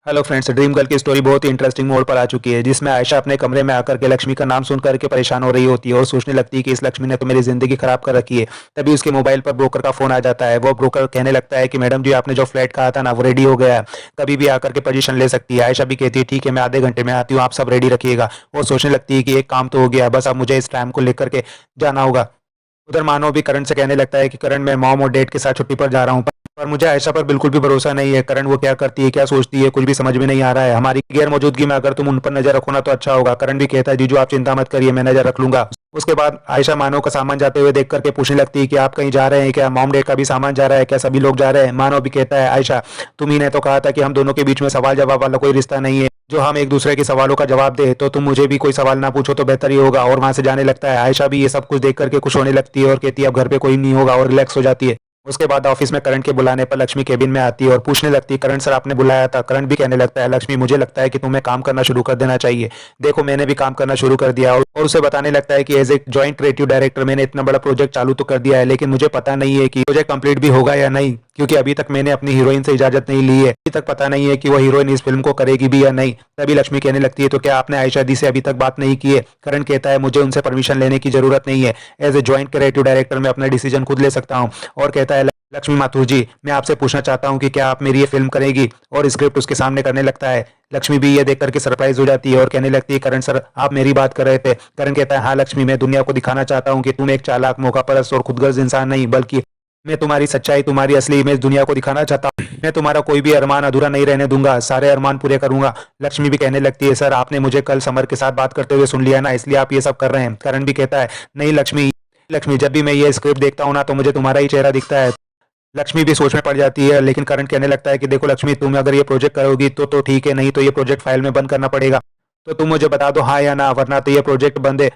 Hello friends, dream girl की story बहुत ही interesting मोड़ पर आ चुकी है, जिसमें आयशा अपने कमरे में आकर के लक्ष्मी का नाम सुन करके परेशान हो रही होती है और सोचने लगती है कि इस लक्ष्मी ने तो मेरी जिंदगी खराब कर रखी है। तभी उसके मोबाइल पर ब्रोकर का फोन आ जाता है। वो ब्रोकर कहने लगता है कि मैडम जी, आपने जो फ्लैट कहा था ना, वो रेडी हो गया है, कभी भी आकर के पोजीशन ले सकती है। आयशा भी कहती है ठीक है, मैं आधे घंटे में आती हूँ, आप सब रेडी रखिएगा। और सोचने लगती है कि एक काम तो हो गया, बस अब मुझे इस टाइम को लेकर के जाना होगा। उधर मानव भी करण से कहने लगता है कि करण, मैं मॉम और डैड के साथ छुट्टी पर जा रहा हूँ, पर मुझे आयशा पर बिल्कुल भी भरोसा नहीं है। करण वो क्या करती है, क्या सोचती है, कुछ भी समझ में नहीं आ रहा है। हमारी गैर मौजूदगी में अगर तुम उन पर नजर रखो ना तो अच्छा होगा। करण भी कहता है जीजू, आप चिंता मत करिए, मैं नजर रख लूंगा। उसके बाद आयशा मानव का सामान जाते हुए देख करके पूछने लगती है कि आप कहीं जा रहे हैं क्या, मॉम डैड का भी सामान जा रहा है क्या, सभी लोग जा रहे हैं। मानव भी कहता है आयशा, तुम्ही ने तो कहा था कि हम दोनों के बीच में सवाल जवाब वाला कोई रिश्ता नहीं है, जो हम एक दूसरे के सवालों का जवाब दे, तो तुम मुझे भी कोई सवाल ना पूछो तो बेहतर ही होगा। और वहां से जाने लगता है। आयशा भी ये सब कुछ देख करके खुश होने लगती है और कहती है अब घर पे कोई नहीं होगा, और रिलैक्स हो जाती है। उसके बाद ऑफिस में करण के बुलाने पर लक्ष्मी केबिन में आती है और पूछने लगती है करण सर, आपने बुलाया था। करण भी कहने लगता है लक्ष्मी, मुझे लगता है कि तुम्हें काम करना शुरू कर देना चाहिए। देखो, मैंने भी काम करना शुरू कर दिया। और उसे बताने लगता है कि as a joint creative director मैंने इतना बड़ा प्रोजेक्ट चालू तो कर दिया है, लेकिन मुझे पता नहीं है कि प्रोजेक्ट कंप्लीट भी होगा या नहीं, क्योंकि अभी तक मैंने अपनी हीरोइन से इजाजत नहीं ली है। अभी तक पता नहीं है कि वो हीरोइन इस फिल्म को करेगी भी या नहीं। तभी लक्ष्मी कहने लगती है तो क्या आपने आयशा दी से अभी तक बात नहीं की है। करण कहता है मुझे उनसे परमिशन लेने की जरूरत नहीं है, as a joint creative director मैं अपना डिसीजन खुद ले सकता हूँ। और कहता है लक्ष्मी माथुर जी, मैं आपसे पूछना चाहता हूँ कि क्या आप मेरी ये फिल्म करेगी। और स्क्रिप्ट उसके सामने करने लगता है। लक्ष्मी भी ये देख करके सरप्राइज हो जाती है और कहने लगती है करण सर, आप मेरी बात कर रहे थे। करण कहता है हाँ लक्ष्मी, मैं दुनिया को दिखाना चाहता हूँ कि तुम एक चालाक, मौकापरस्त और खुदगर्ज इंसान नहीं, बल्कि मैं तुम्हारी सच्चाई, तुम्हारी असली इमेज दुनिया को दिखाना चाहता हूँ। मैं तुम्हारा कोई भी अरमान अधूरा नहीं रहने दूंगा, सारे अरमान पूरे करूंगा। लक्ष्मी भी कहने लगती है सर, आपने मुझे कल समर के साथ बात करते हुए सुन लिया ना, इसलिए आप ये सब कर रहे हैं। करण भी कहता है नहीं लक्ष्मी, लक्ष्मी जब भी मैं ये स्क्रिप्ट देखता हूँ ना तो मुझे तुम्हारा ही चेहरा दिखता है। लक्ष्मी भी सोच में पड़ जाती है, लेकिन करण कहने लगता है कि देखो लक्ष्मी, तुम अगर ये प्रोजेक्ट करोगी तो ठीक है, नहीं तो ये प्रोजेक्ट फाइल में बंद करना पड़ेगा। तो तुम मुझे बता दो हाँ या ना, वरना तो ये प्रोजेक्ट बंद है।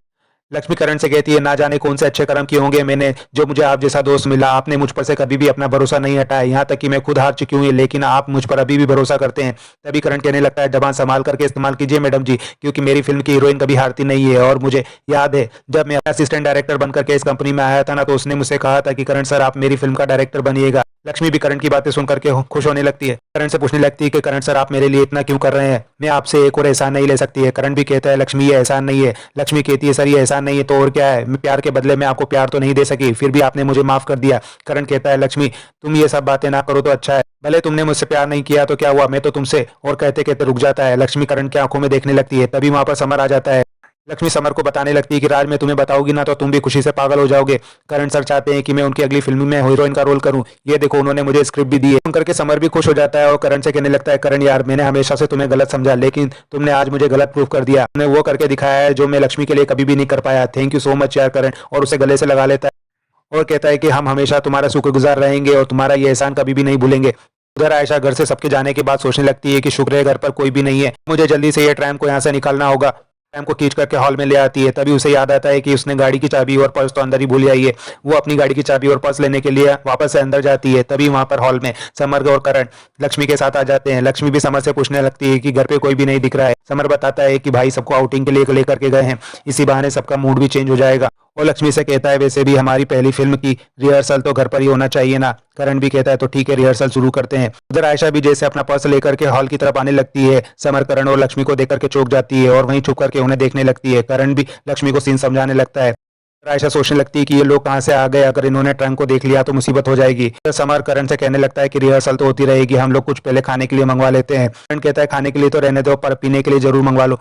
लक्ष्मी करण से कहती है ना जाने कौन से अच्छे कर्म किए होंगे मैंने, जो मुझे आप जैसा दोस्त मिला। आपने मुझ पर से कभी भी अपना भरोसा नहीं हटाया, यहाँ तक कि मैं खुद हार चुकी हूँ, लेकिन आप मुझ पर अभी भी भरोसा करते हैं। तभी करण कहने लगता है जबान संभाल करके इस्तेमाल कीजिए मैडम जी, क्योंकि मेरी फिल्म की हीरोइन कभी हारती नहीं है। और मुझे याद है जब मैं असिस्टेंट डायरेक्टर बनकर के इस कंपनी में आया था ना, तो उसने मुझसे कहा था कि करण सर, आप मेरी फिल्म का डायरेक्टर बनिएगा। लक्ष्मी भी करण की बातें सुन करके खुश होने लगती है। करण से पूछने लगती है कि करण सर, आप मेरे लिए इतना क्यों कर रहे हैं, मैं आपसे एक और एहसान नहीं ले सकती है। करण भी कहता है लक्ष्मी, ये एहसान नहीं है। लक्ष्मी कहती है सर, ये एहसान नहीं है तो और क्या है, मैं प्यार के बदले में आपको प्यार तो नहीं दे सकी, फिर भी आपने मुझे माफ कर दिया। करण कहता है लक्ष्मी, तुम ये सब बातें ना करो तो अच्छा है, भले तुमने मुझसे प्यार नहीं किया तो क्या हुआ, मैं तो तुमसे। और कहते कहते रुक जाता है। लक्ष्मी करण की आंखों में देखने लगती है। तभी वहां पर समर आ जाता है। लक्ष्मी समर को बताने लगती है कि राज, मैं तुम्हें बताऊंगी ना तो तुम भी खुशी से पागल हो जाओगे। करण सर चाहते हैं कि मैं उनकी अगली फिल्म में हीरोइन का रोल करूं, ये देखो उन्होंने मुझे स्क्रिप्ट भी दी है। सुन करके समर भी खुश हो जाता है और करण से कहने लगता है करण यार, मैंने हमेशा से तुम्हें गलत समझा, लेकिन तुमने आज मुझे गलत प्रूफ कर दिया। तुमने वो करके दिखाया है जो मैं लक्ष्मी के लिए कभी भी नहीं कर पाया। थैंक यू सो मच यार करण। और उसे गले से लगा लेता है और कहता है कि हम हमेशा तुम्हारा शुक्रगुजार रहेंगे और तुम्हारा ये एहसान कभी भी नहीं भूलेंगे। उधर आयशा घर से सबके जाने के बाद सोचने लगती है कि शुक्र है घर पर कोई भी नहीं है, मुझे जल्दी से ये ट्रैम को यहाँ से निकालना होगा। ट्रैम को खींच करके हॉल में ले आती है। तभी उसे याद आता है कि उसने गाड़ी की चाबी और पर्स तो अंदर ही भूल आई है। वो अपनी गाड़ी की चाबी और पर्स लेने के लिए वापस से अंदर जाती है। तभी वहां पर हॉल में समर और करण लक्ष्मी के साथ आ जाते हैं। लक्ष्मी भी समर से पूछने लगती है कि घर पे कोई भी नहीं दिख रहा है। समर बताता है कि भाई सबको आउटिंग के लिए लेकर के गए हैं, इसी बहाने सबका मूड भी चेंज हो जाएगा। और लक्ष्मी से कहता है वैसे भी हमारी पहली फिल्म की रिहर्सल तो घर पर ही होना चाहिए ना। करण भी कहता है तो ठीक है, रिहर्सल शुरू करते हैं। उधर आयशा भी जैसे अपना पर्स लेकर के हॉल की तरफ आने लगती है, समर करण और लक्ष्मी को देख करके चौंक जाती है और वहीं छुप करके उन्हें देखने लगती है। करण भी लक्ष्मी को सीन समझाने लगता है। आयशा सोचने लगती है कि ये लोग कहाँ से आ गए, अगर इन्होंने ट्रंक को देख लिया तो मुसीबत हो जाएगी। तो समर करण से कहने लगता है कि रिहर्सल तो होती रहेगी, हम लोग कुछ पहले खाने के लिए मंगवा लेते हैं। करण कहता है खाने के लिए तो रहने दो, पर पीने के लिए जरूर मंगवा लो।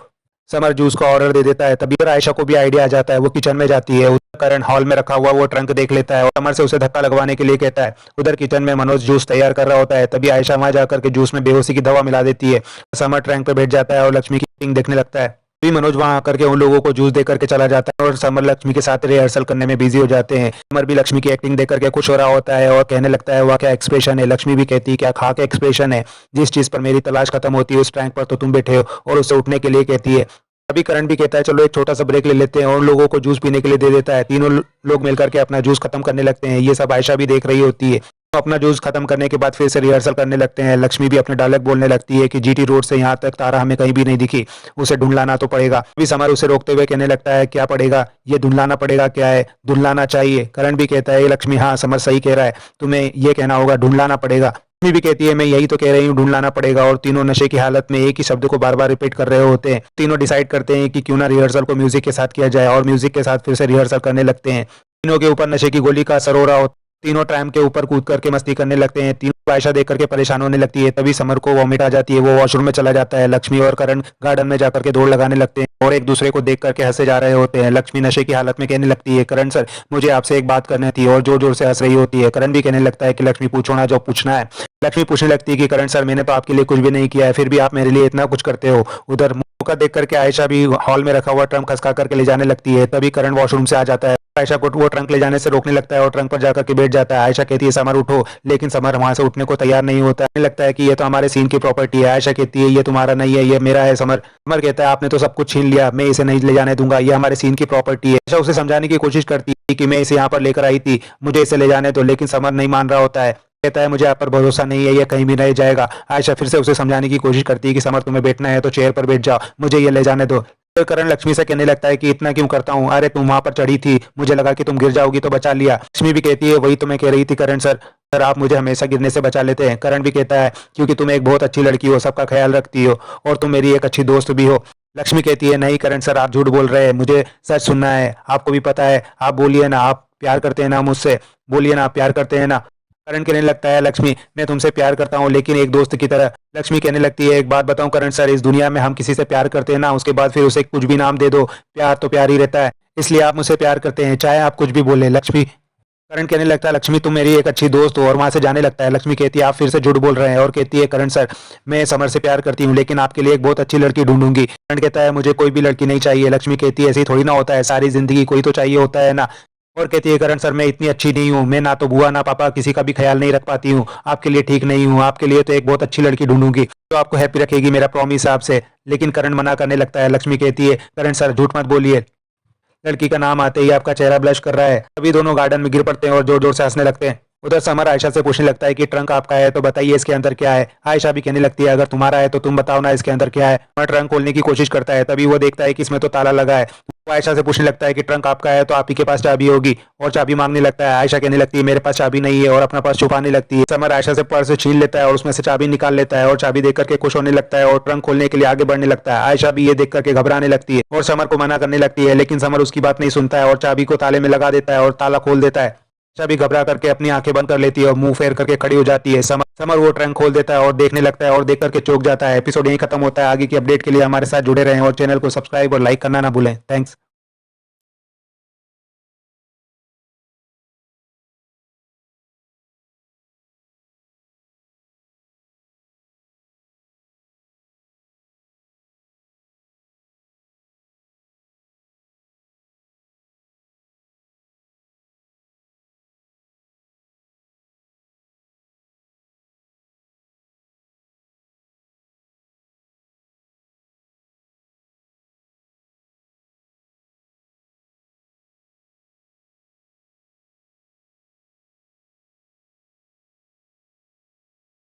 समर जूस का ऑर्डर दे देता है। तभी पर आयशा को भी आइडिया आ जाता है, वो किचन में जाती है। उधर करण हॉल में रखा हुआ वो ट्रंक देख लेता है और समर से उसे धक्का लगवाने के लिए कहता है। उधर किचन में मनोज जूस तैयार कर रहा होता है। तभी आयशा वहां जाकर के जूस में बेहोशी की दवा मिला देती है। समर ट्रंक पे बैठ जाता है और लक्ष्मी की एक्टिंग देखने लगता है। तभी मनोज वहां आकर के उन लोगों को जूस दे करके चला जाता है और समर लक्ष्मी के साथ रिहर्सल करने में बिजी हो जाते हैं। समर भी लक्ष्मी की एक्टिंग देख करके खुश हो रहा होता है और कहने लगता है वाह क्या एक्सप्रेशन है। लक्ष्मी भी कहती है क्या खा के एक्सप्रेशन है, जिस चीज पर मेरी तलाश खत्म होती है उस ट्रैंक पर तो तुम बैठे हो। और उसे उठने के लिए कहती है। अभी करण भी कहता है चलो एक छोटा सा ब्रेक ले लेते हैं और उन लोगों को जूस पीने के लिए दे देता है। तीनों लोग मिलकर के अपना जूस खत्म करने लगते हैं। ये सब आयशा भी देख रही होती है। तो अपना जूस खत्म करने के बाद फिर से रिहर्सल करने लगते हैं। लक्ष्मी भी अपने डायलॉग बोलने लगती है कि जीटी रोड से यहाँ तक तारा हमें कहीं भी नहीं दिखी, उसे ढूंढ लाना तो पड़ेगा। अभी समर उसे रोकते हुए कहने लगता है क्या पड़ेगा, ये ढूंढ लाना पड़ेगा क्या है, ढूंढ लाना चाहिए। करण भी कहता है लक्ष्मी हाँ समर सही कह रहा है, तुम्हें ये कहना होगा ढूंढ लाना पड़ेगा। लक्ष्मी भी कहती है मैं यही तो कह रही हूँ, ढूंढ लाना पड़ेगा। और तीनों नशे की हालत में एक ही शब्द को बार बार रिपीट कर रहे होते हैं। तीनों डिसाइड करते हैं कि क्यों ना रिहर्सल को म्यूजिक के साथ किया जाए, और म्यूजिक के साथ फिर से रिहर्सल करने लगते हैं। तीनों के ऊपर नशे की गोली का असर हो रहा होता है। तीनों ट्रैम के ऊपर कूद करके मस्ती करने लगते हैं। तीनों आयशा देख करके परेशान होने लगती है। तभी समर को वॉमिट आ जाती है, वो वॉशरूम में चला जाता है। लक्ष्मी और करण गार्डन में जाकर के दौड़ लगाने लगते हैं और एक दूसरे को देख करके हंसे जा रहे होते हैं। लक्ष्मी नशे की हालत में कहने लगती है, करण सर मुझे आपसे एक बात करनी थी, और जोर जोर से हंस रही होती है। करण भी कहने लगता है कि लक्ष्मी पूछो ना जो पूछना है। लक्ष्मी पूछने लगती है कि करण सर मैंने तो आपके लिए कुछ भी नहीं किया है, फिर भी आप मेरे लिए इतना कुछ करते हो। उधर मौका देख करके आयशा भी हॉल में रखा हुआ ट्रंक खसका करके ले जाने लगती है। तभी करण वॉशरूम से आ जाता है। आयशा को वो ट्रंक ले जाने से रोकने लगता है और ट्रंक पर जाकर के बैठ जाता है। आयशा कहती है समर उठो, लेकिन समर वहां से उठने को तैयार नहीं होता है। लगता है कि ये तो हमारे सीन की प्रॉपर्टी है। आयशा कहती है ये तुम्हारा नहीं है, ये मेरा है। समर समर कहता है आपने तो सब कुछ छीन लिया, मैं इसे नहीं ले जाने दूंगा, ये हमारे सीन की प्रॉपर्टी है। आयशा उसे समझाने की कोशिश करती है कि मैं इसे यहाँ पर लेकर आई थी, मुझे इसे ले जाने दो, लेकिन समर नहीं मान रहा होता है। कहता है मुझे आप पर भरोसा नहीं है, ये कहीं भी नहीं जाएगा। आयशा फिर से उसे समझाने की कोशिश करती है कि समर तुम्हें बैठना है तो चेयर पर बैठ जाओ, मुझे ये ले जाने दो। फिर करण लक्ष्मी से कहने लगता है कि इतना क्यों करता हूँ, अरे तुम वहां पर चढ़ी थी, मुझे लगा कि तुम गिर जाओगी तो बचा लिया। लक्ष्मी भी कहती है वही तो मैं कह रही थी करण सर, सर आप मुझे हमेशा गिरने से बचा लेते हैं। करण भी कहता है क्योंकि तुम एक बहुत अच्छी लड़की हो, सबका ख्याल रखती हो, और तुम मेरी एक अच्छी दोस्त भी हो। लक्ष्मी कहती है नहीं करण सर आप झूठ बोल रहे हैं, मुझे सच सुनना है, आपको भी पता है, आप बोलिए ना, आप प्यार करते हैं ना मुझसे, बोलिए ना आप प्यार करते हैं ना। करण कहने लगता है लक्ष्मी मैं तुमसे प्यार करता हूँ, लेकिन एक दोस्त की तरह। लक्ष्मी कहने लगती है एक बात बताऊं करण सर, इस दुनिया में हम किसी से प्यार करते हैं ना, उसके बाद फिर उसे कुछ भी नाम दे दो, प्यार तो प्यार ही रहता है, इसलिए आप मुझसे प्यार करते हैं चाहे आप कुछ भी बोले। लक्ष्मी करण कहने लगता है लक्ष्मी तुम मेरी एक अच्छी दोस्त हो, और वहां से जाने लगता है। लक्ष्मी कहती है आप फिर से झूठ बोल रहे हैं, और कहती है करण सर मैं समर से प्यार करती हूँ, लेकिन आपके लिए एक बहुत अच्छी लड़की ढूंढूंगी। करण कहता है मुझे कोई भी लड़की नहीं चाहिए। लक्ष्मी कहती है ऐसी थोड़ी ना होता है, सारी जिंदगी कोई तो चाहिए होता है ना। और कहती है करण सर मैं इतनी अच्छी नहीं हूँ, मैं ना तो बुआ ना पापा किसी का भी ख्याल नहीं रख पाती हूँ, आपके लिए ठीक नहीं हूँ, आपके लिए तो एक बहुत अच्छी लड़की ढूंढूंगी जो आपको हैप्पी रखेगी, मेरा प्रॉमिस है आपसे। लेकिन करण मना करने लगता है। लक्ष्मी कहती है करण सर झूठ मत बोलिए। लड़की का नाम आते ही आपका चेहरा ब्लश कर रहा है। अभी दोनों गार्डन में गिर पड़ते हैं और जोर जोर से हंसने लगते हैं। उधर समर आयशा से पूछने लगता है कि ट्रंक आपका है तो बताइए इसके अंदर क्या है। आयशा भी कहने लगती है अगर तुम्हारा है तो तुम बताओ ना इसके अंदर क्या है। समर ट्रंक खोलने की कोशिश करता है, तभी वो देखता है कि इसमें तो ताला लगा है। वो आयशा से पूछने लगता है कि ट्रंक आपका है तो आप ही के पास चाबी होगी, और चाबी मांगने लगता है। आयशा कहने लगती है मेरे पास चाबी नहीं है, और अपना पर्स छुपाने लगती है। समर आयशा से पर्स छीन लेता है और उसमें से चाबी निकाल लेता है, और चाबी देख करके खुश होने लगता है और ट्रंक खोलने के लिए आगे बढ़ने लगता है। आयशा भी ये देख करके घबराने लगती है और समर को मना करने लगती है, लेकिन समर उसकी बात नहीं सुनता है और चाबी को ताले में लगा देता है और ताला खोल देता है। आयशा भी घबरा करके अपनी आंखें बंद कर लेती है और मुंह फेर करके खड़ी हो जाती है। समर वो ट्रंक खोल देता है और देखने लगता है और देख करके चौंक जाता है। एपिसोड यहीं खत्म होता है। आगे की अपडेट के लिए हमारे साथ जुड़े रहें और चैनल को सब्सक्राइब और लाइक करना ना भूलें। थैंक्स।